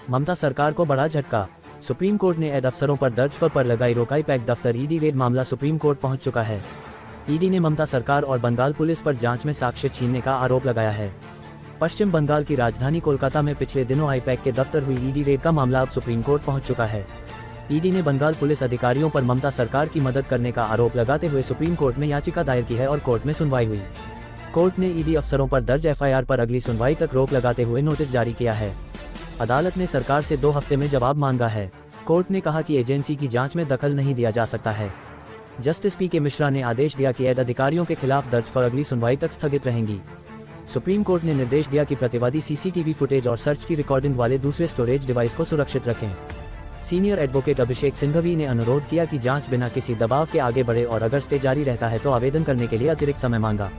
ममता सरकार को बड़ा झटका। सुप्रीम कोर्ट ने ईडी अफसरों पर दर्ज पर लगाई रोकाई। पैक दफ्तर ईडी रेड मामला सुप्रीम कोर्ट पहुंच चुका है। ईडी ने ममता सरकार और बंगाल पुलिस पर जांच में साक्ष्य छीनने का आरोप लगाया है। पश्चिम बंगाल की राजधानी कोलकाता में पिछले दिनों आईपैक के दफ्तर हुई ईडी रेड का मामला अब सुप्रीम कोर्ट पहुंच चुका है। ईडी ने बंगाल पुलिस अधिकारियों पर ममता सरकार की मदद करने का आरोप लगाते हुए सुप्रीम कोर्ट में याचिका दायर की है और कोर्ट में सुनवाई हुई। कोर्ट ने ईडी अफसरों पर दर्ज एफआईआर पर अगली सुनवाई तक रोक लगाते हुए नोटिस जारी किया है। अदालत ने सरकार से 2 हफ्ते में जवाब मांगा है। कोर्ट ने कहा कि एजेंसी की जांच में दखल नहीं दिया जा सकता है। Justice PK. मिश्रा ने आदेश दिया कि ईडी अधिकारियों के खिलाफ दर्ज पर अगली सुनवाई तक स्थगित रहेंगी। सुप्रीम कोर्ट ने निर्देश दिया कि प्रतिवादी सीसीटीवी फुटेज और सर्च की रिकॉर्डिंग वाले दूसरे स्टोरेज डिवाइस को सुरक्षित रखें। सीनियर एडवोकेट अभिषेक सिंघवी ने अनुरोध किया कि जांच बिना किसी दबाव के आगे बढ़े और अगर स्टे जारी रहता है तो आवेदन करने के लिए अतिरिक्त समय मांगा।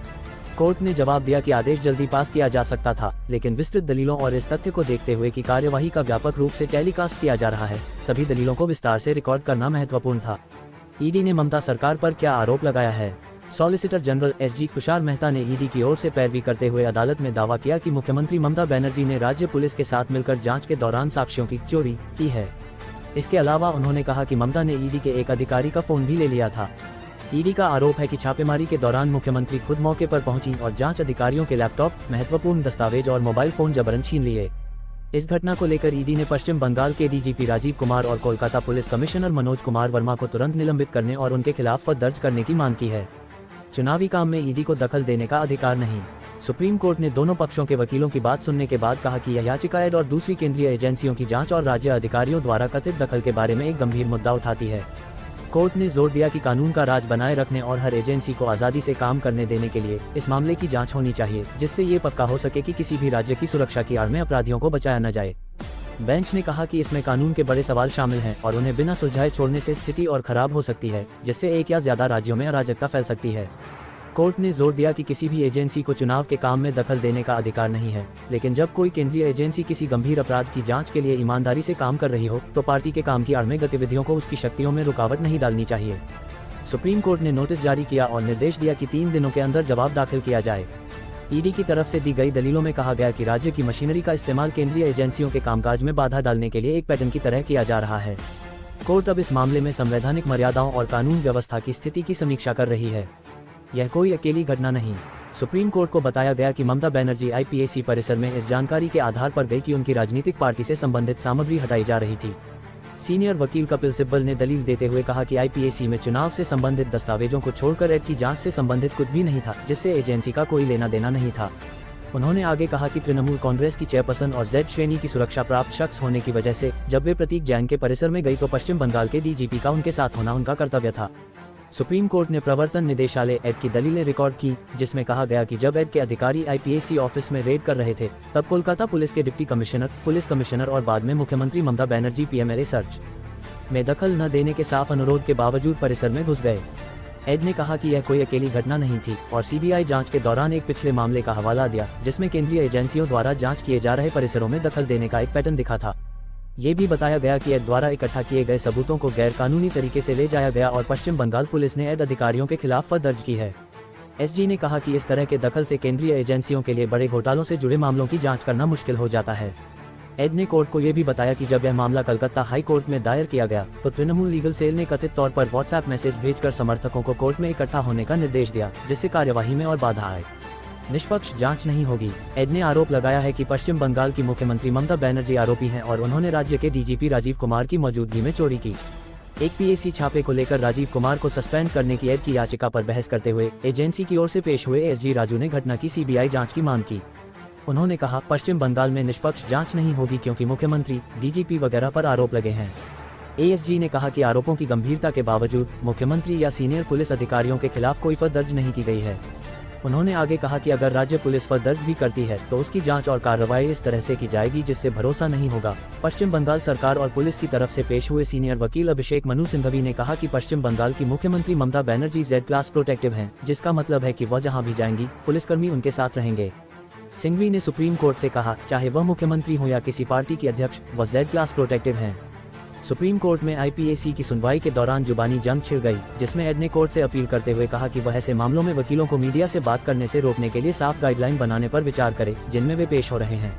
कोर्ट ने जवाब दिया कि आदेश जल्दी पास किया जा सकता था, लेकिन विस्तृत दलीलों और इस तथ्य को देखते हुए कि कार्यवाही का व्यापक रूप से टेलीकास्ट किया जा रहा है, सभी दलीलों को विस्तार से रिकॉर्ड करना महत्वपूर्ण था। ईडी ने ममता सरकार पर क्या आरोप लगाया है। Solicitor general SG Tushar Mehta ने ईडी की ओर से पैरवी करते हुए अदालत में दावा किया कि मुख्यमंत्री ममता बनर्जी ने राज्य पुलिस के साथ मिलकर जांच के दौरान साक्ष्यों की चोरी की है। इसके अलावा उन्होंने कहा कि ममता ने ईडी के एक अधिकारी का फोन भी ले लिया था। ईडी का आरोप है कि छापेमारी के दौरान मुख्यमंत्री खुद मौके पर पहुंची और जांच अधिकारियों के लैपटॉप, महत्वपूर्ण दस्तावेज और मोबाइल फोन जबरन छीन लिए। इस घटना को लेकर ईडी ने पश्चिम बंगाल के डीजीपी राजीव कुमार और कोलकाता पुलिस कमिश्नर मनोज कुमार वर्मा को तुरंत निलंबित करने और उनके खिलाफ दर्ज करने की मांग की है। चुनावी काम में ईडी को दखल देने का अधिकार नहीं। सुप्रीम कोर्ट ने दोनों पक्षों के वकीलों की बात सुनने के बाद कहा कि यह याचिका ईडी और दूसरी केंद्रीय एजेंसियों की जांच और राज्य अधिकारियों द्वारा कथित दखल के बारे में एक गंभीर मुद्दा उठाती है। कोर्ट ने जोर दिया कि कानून का राज बनाए रखने और हर एजेंसी को आज़ादी से काम करने देने के लिए इस मामले की जांच होनी चाहिए, जिससे ये पक्का हो सके कि किसी भी राज्य की सुरक्षा की आड़ में अपराधियों को बचाया न जाए। बेंच ने कहा कि इसमें कानून के बड़े सवाल शामिल हैं और उन्हें बिना सुलझाए छोड़ने से स्थिति और खराब हो सकती है, जिससे एक या ज्यादा राज्यों में अराजकता फैल सकती है। कोर्ट ने जोर दिया कि किसी भी एजेंसी को चुनाव के काम में दखल देने का अधिकार नहीं है, लेकिन जब कोई केंद्रीय एजेंसी किसी गंभीर अपराध की जांच के लिए ईमानदारी से काम कर रही हो तो पार्टी के काम की आड़ में गतिविधियों को उसकी शक्तियों में रुकावट नहीं डालनी चाहिए। सुप्रीम कोर्ट ने नोटिस जारी किया और निर्देश दिया कि 3 दिनों के अंदर जवाब दाखिल किया जाए। ईडी की तरफ से दी गई दलीलों में कहा गया कि राज्य की मशीनरी का इस्तेमाल केंद्रीय एजेंसियों के कामकाज में बाधा डालने के लिए एक पैटर्न की तरह किया जा रहा है। कोर्ट अब इस मामले में संवैधानिक मर्यादाओं और कानून व्यवस्था की स्थिति की समीक्षा कर रही है। यह कोई अकेली घटना नहीं। सुप्रीम कोर्ट को बताया गया कि ममता बनर्जी आईपीएसी परिसर में इस जानकारी के आधार पर गई कि उनकी राजनीतिक पार्टी से संबंधित सामग्री हटाई जा रही थी। सीनियर वकील कपिल सिब्बल ने दलील देते हुए कहा कि आईपीएसी में चुनाव से संबंधित दस्तावेजों को छोड़कर ईडी की जांच से संबंधित कुछ भी नहीं था, जिससे एजेंसी का कोई लेना देना नहीं था। उन्होंने आगे कहा कि तृणमूल कांग्रेस की चेयरपर्सन और जेड श्रेणी की सुरक्षा प्राप्त शख्स होने की वजह से जब वे प्रतीक जैन के परिसर में गई तो पश्चिम बंगाल के डीजीपी का उनके साथ होना उनका कर्तव्य था। सुप्रीम कोर्ट ने प्रवर्तन निदेशालय ईडी की दलीलें रिकॉर्ड की, जिसमें कहा गया कि जब ईडी के अधिकारी आईपीएसी ऑफिस में रेड कर रहे थे तब कोलकाता पुलिस के डिप्टी कमिश्नर, पुलिस कमिश्नर और बाद में मुख्यमंत्री ममता बनर्जी पीएमएलए सर्च में दखल न देने के साफ अनुरोध के बावजूद परिसर में घुस गए। ईडी ने कहा कि यह कोई अकेली घटना नहीं थी और सीबीआई जांच के दौरान एक पिछले मामले का हवाला दिया जिसमें केंद्रीय एजेंसियों द्वारा जांच किए जा रहे परिसरों में दखल देने का एक पैटर्न दिखा था। ये भी बताया गया कि ईडी द्वारा इकट्ठा किए गए सबूतों को गैर कानूनी तरीके से ले जाया गया और पश्चिम बंगाल पुलिस ने ईडी अधिकारियों के खिलाफ दर्ज की है। एसजी ने कहा कि इस तरह के दखल से केंद्रीय एजेंसियों के लिए बड़े घोटालों से जुड़े मामलों की जांच करना मुश्किल हो जाता है। ईडी ने कोर्ट को यह भी बताया कि जब यह मामला कलकत्ता हाई कोर्ट में दायर किया गया तो तृणमूल लीगल सेल ने कथित तौर पर व्हाट्सएप मैसेज भेजकर समर्थकों को कोर्ट में इकट्ठा होने का निर्देश दिया, जिससे कार्यवाही में और बाधा आए। निष्पक्ष जांच नहीं होगी। ईडी ने आरोप लगाया है कि पश्चिम बंगाल की मुख्यमंत्री ममता बनर्जी आरोपी हैं और उन्होंने राज्य के डीजीपी राजीव कुमार की मौजूदगी में चोरी की। एक पीएसी छापे को लेकर राजीव कुमार को सस्पेंड करने की ईडी की याचिका पर बहस करते हुए एजेंसी की ओर से पेश हुए एसजी राजू ने घटना की सीबीआई जांच की मांग की। उन्होंने कहा, पश्चिम बंगाल में निष्पक्ष जांच नहीं होगी क्योंकि मुख्यमंत्री, डीजीपी वगैरह पर आरोप लगे हैं। एएसजी ने कहा कि आरोपों की गंभीरता के बावजूद मुख्यमंत्री या सीनियर पुलिस अधिकारियों के खिलाफ कोई एफआईआर दर्ज नहीं की गई है। उन्होंने आगे कहा कि अगर राज्य पुलिस पर दर्ज भी करती है तो उसकी जांच और कार्रवाई इस तरह से की जाएगी जिससे भरोसा नहीं होगा। पश्चिम बंगाल सरकार और पुलिस की तरफ से पेश हुए सीनियर वकील अभिषेक मनु सिंघवी ने कहा कि पश्चिम बंगाल की मुख्यमंत्री Mamata Banerjee Z class protective हैं, जिसका मतलब है कि वह जहां भी जाएंगी पुलिसकर्मी उनके साथ रहेंगे। सिंघवी ने सुप्रीम कोर्ट से कहा, चाहे वह मुख्यमंत्री हो या किसी पार्टी के अध्यक्ष, वह जेड क्लास प्रोटेक्टिव हैं। सुप्रीम कोर्ट में आईपीएसी की सुनवाई के दौरान जुबानी जंग छिड़ गई, जिसमें ईडी ने कोर्ट से अपील करते हुए कहा कि वह ऐसे मामलों में वकीलों को मीडिया से बात करने से रोकने के लिए साफ गाइडलाइन बनाने पर विचार करे जिनमें वे पेश हो रहे हैं।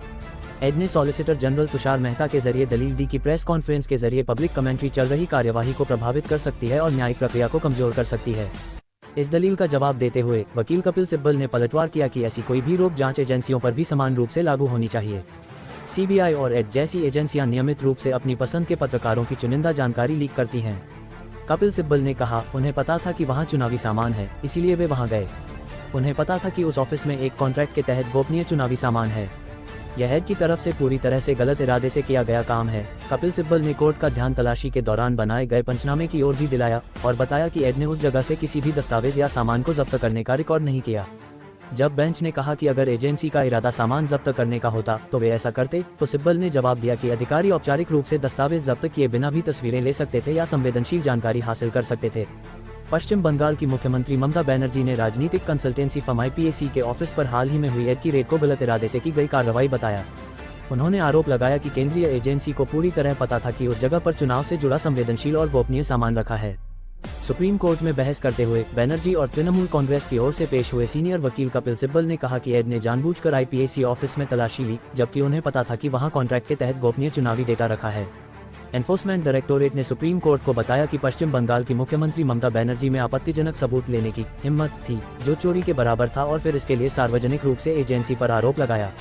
एड ने सॉलिसिटर जनरल तुषार मेहता के जरिए दलील दी कि प्रेस कॉन्फ्रेंस के जरिए पब्लिक कमेंट्री चल रही कार्यवाही को प्रभावित कर सकती है और न्यायिक प्रक्रिया को कमजोर कर सकती है। इस दलील का जवाब देते हुए वकील कपिल सिब्बल ने पलटवार किया कि ऐसी कोई भी रोक जांच एजेंसियों पर भी समान रूप से लागू होनी चाहिए। सीबीआई और एड जैसी एजेंसियां नियमित रूप से अपनी पसंद के पत्रकारों की चुनिंदा जानकारी लीक करती हैं। कपिल सिब्बल ने कहा, उन्हें पता था कि वहां चुनावी सामान है, इसीलिए वे वहां गए। उन्हें पता था कि उस ऑफिस में एक कॉन्ट्रैक्ट के तहत गोपनीय चुनावी सामान है। यह एड की तरफ से पूरी तरह से गलत इरादे से किया गया काम है। कपिल सिब्बल ने कोर्ट का ध्यान तलाशी के दौरान बनाए गए पंचनामे की ओर भी दिलाया और बताया कि एड ने उस जगह से किसी भी दस्तावेज या सामान को जब्त करने का रिकॉर्ड नहीं किया। जब बेंच ने कहा कि अगर एजेंसी का इरादा सामान जब्त करने का होता तो वे ऐसा करते, तो सिब्बल ने जवाब दिया कि अधिकारी औपचारिक रूप से दस्तावेज जब्त किए बिना भी तस्वीरें ले सकते थे या संवेदनशील जानकारी हासिल कर सकते थे। पश्चिम बंगाल की मुख्यमंत्री ममता बनर्जी ने राजनीतिक कंसल्टेंसी फर्म IPAC के ऑफिस पर हाल ही में हुई एड की रेड को गलत इरादे से की गई कार्रवाई बताया। उन्होंने आरोप लगाया कि केंद्रीय एजेंसी को पूरी तरह पता था कि उस जगह पर चुनाव से जुड़ा संवेदनशील और गोपनीय सामान रखा है। सुप्रीम कोर्ट में बहस करते हुए बनर्जी और तृणमूल कांग्रेस की ओर से पेश हुए सीनियर वकील कपिल सिब्बल ने कहा कि एड ने जानबूझकर IPAC ऑफिस में तलाशी ली, जबकि उन्हें पता था कि वहां कॉन्ट्रैक्ट के तहत गोपनीय चुनावी डेटा रखा है। एनफोर्समेंट डायरेक्टोरेट ने सुप्रीम कोर्ट को बताया कि पश्चिम बंगाल की मुख्यमंत्री ममता बनर्जी में आपत्तिजनक सबूत लेने की हिम्मत थी, जो चोरी के बराबर था, और फिर इसके लिए सार्वजनिक रूप से एजेंसी पर आरोप लगाया।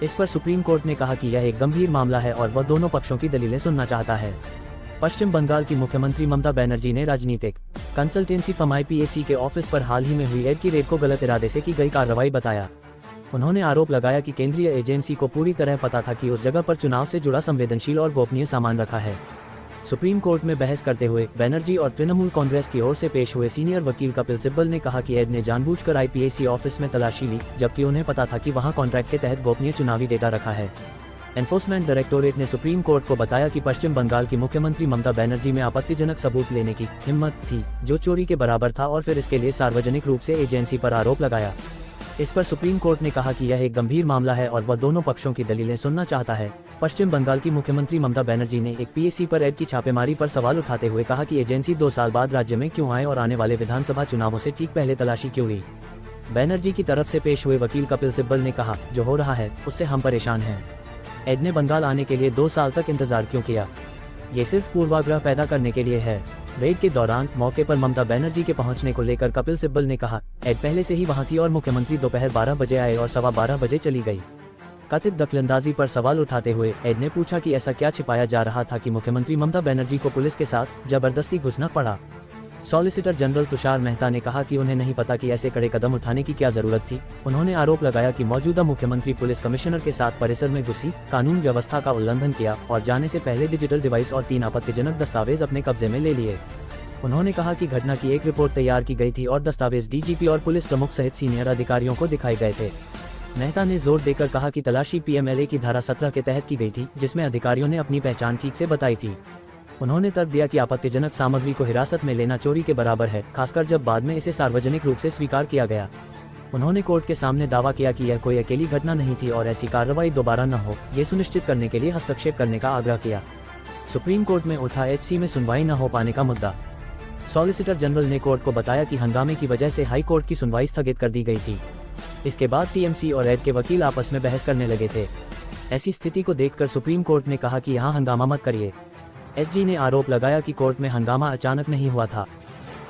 इस पर सुप्रीम कोर्ट ने कहा कि यह एक गंभीर मामला है और वह दोनों पक्षों की दलीलें सुनना चाहता है। पश्चिम बंगाल की मुख्यमंत्री ममता बनर्जी ने राजनीतिक कंसल्टेंसी फर्म IPAC के ऑफिस पर हाल ही में हुई एड की रेड को गलत इरादे से की गई कार्रवाई बताया। उन्होंने आरोप लगाया कि केंद्रीय एजेंसी को पूरी तरह पता था कि उस जगह पर चुनाव से जुड़ा संवेदनशील और गोपनीय सामान रखा है। सुप्रीम कोर्ट में बहस करते हुए बनर्जी और तृणमूल कांग्रेस की ओर से पेश हुए सीनियर वकील कपिल सिब्बल ने कहा कि एड ने जानबूझकर IPAC ऑफिस में तलाशी ली, जबकि उन्हें पता था कि वहां कॉन्ट्रैक्ट के तहत गोपनीय चुनावी डेटा रखा है। एनफोर्समेंट डायरेक्टोरेट ने सुप्रीम कोर्ट को बताया कि पश्चिम बंगाल की मुख्यमंत्री ममता बनर्जी में आपत्तिजनक सबूत लेने की हिम्मत थी, जो चोरी के बराबर था, और फिर इसके लिए सार्वजनिक रूप से एजेंसी पर आरोप लगाया। इस पर सुप्रीम कोर्ट ने कहा कि यह एक गंभीर मामला है और वह दोनों पक्षों की दलीलें सुनना चाहता है। पश्चिम बंगाल की मुख्यमंत्री ममता बनर्जी ने एक PAC पर एड की छापेमारी पर सवाल उठाते हुए कहा कि एजेंसी 2 साल बाद राज्य में क्यों आए और आने वाले विधानसभा चुनावों से ठीक पहले तलाशी क्यों ली। बनर्जी की तरफ से पेश हुए वकील कपिल सिब्बल ने कहा, जो हो रहा है उससे हम परेशान हैं। एड ने बंगाल आने के लिए 2 साल तक इंतजार क्यों किया? ये सिर्फ पूर्वाग्रह पैदा करने के लिए है। रेड के दौरान मौके पर ममता बनर्जी के पहुंचने को लेकर कपिल सिब्बल ने कहा, एड पहले से ही वहां थी और मुख्यमंत्री दोपहर 12 बजे आए और 12:15 बजे चली गई। कथित दखलंदाजी पर सवाल उठाते हुए एड ने पूछा कि ऐसा क्या छिपाया जा रहा था कि मुख्यमंत्री ममता बनर्जी को पुलिस के साथ जबरदस्ती घुसना पड़ा। सॉलिसिटर जनरल तुषार मेहता ने कहा कि उन्हें नहीं पता कि ऐसे कड़े कदम उठाने की क्या जरूरत थी। उन्होंने आरोप लगाया कि मौजूदा मुख्यमंत्री पुलिस कमिश्नर के साथ परिसर में घुसी, कानून व्यवस्था का उल्लंघन किया और जाने से पहले डिजिटल डिवाइस और 3 आपत्तिजनक दस्तावेज अपने कब्जे में ले लिए। उन्होंने कहा कि घटना की एक रिपोर्ट तैयार की गई थी और दस्तावेज DGP और पुलिस प्रमुख सहित सीनियर अधिकारियों को दिखाए गए थे। मेहता ने जोर देकर कहा कि तलाशी PMLA की धारा 17 के तहत की गई थी, जिसमें अधिकारियों ने अपनी पहचान ठीक से बताई थी। उन्होंने तर्क दिया कि आपत्तिजनक सामग्री को हिरासत में लेना चोरी के बराबर है, खासकर जब बाद में इसे सार्वजनिक रूप से स्वीकार किया गया। उन्होंने कोर्ट के सामने दावा किया कि यह कोई अकेली घटना नहीं थी और ऐसी कार्रवाई दोबारा न हो, ये सुनिश्चित करने के लिए हस्तक्षेप करने का आग्रह किया। सुप्रीम कोर्ट में उठा HC में सुनवाई न हो पाने का मुद्दा। सॉलिसिटर जनरल ने कोर्ट को बताया कि हंगामे की वजह से हाई कोर्ट की सुनवाई स्थगित कर दी गई थी। इसके बाद TMC और एड के वकील आपस में बहस करने लगे थे। ऐसी स्थिति को देखकर सुप्रीम कोर्ट ने कहा कि यहाँ हंगामा मत करिए। SG ने आरोप लगाया कि कोर्ट में हंगामा अचानक नहीं हुआ था।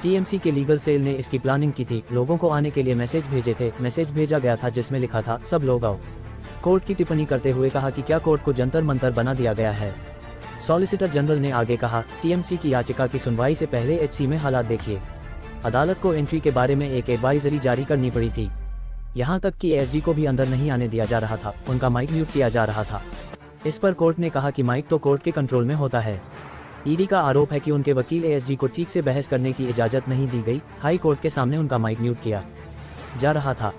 TMC के लीगल सेल ने इसकी प्लानिंग की थी, लोगों को आने के लिए मैसेज भेजे थे। मैसेज भेजा गया था जिसमें लिखा था, सब लोग आओ। कोर्ट की टिप्पणी करते हुए कहा कि क्या कोर्ट को जंतर मंतर बना दिया गया है। सॉलिसिटर जनरल ने आगे कहा, TMC की याचिका की सुनवाई से पहले HC में हालात देखिए। अदालत को एंट्री के बारे में एक एडवाइजरी जारी करनी पड़ी थी। यहाँ तक कि SG को भी अंदर नहीं आने दिया जा रहा था, उनका माइक म्यूट किया जा रहा था। इस पर कोर्ट ने कहा कि माइक तो कोर्ट के कंट्रोल में होता है। ED का आरोप है कि उनके वकील ASG को ठीक से बहस करने की इजाजत नहीं दी गई। हाई कोर्ट के सामने उनका माइक म्यूट किया जा रहा था।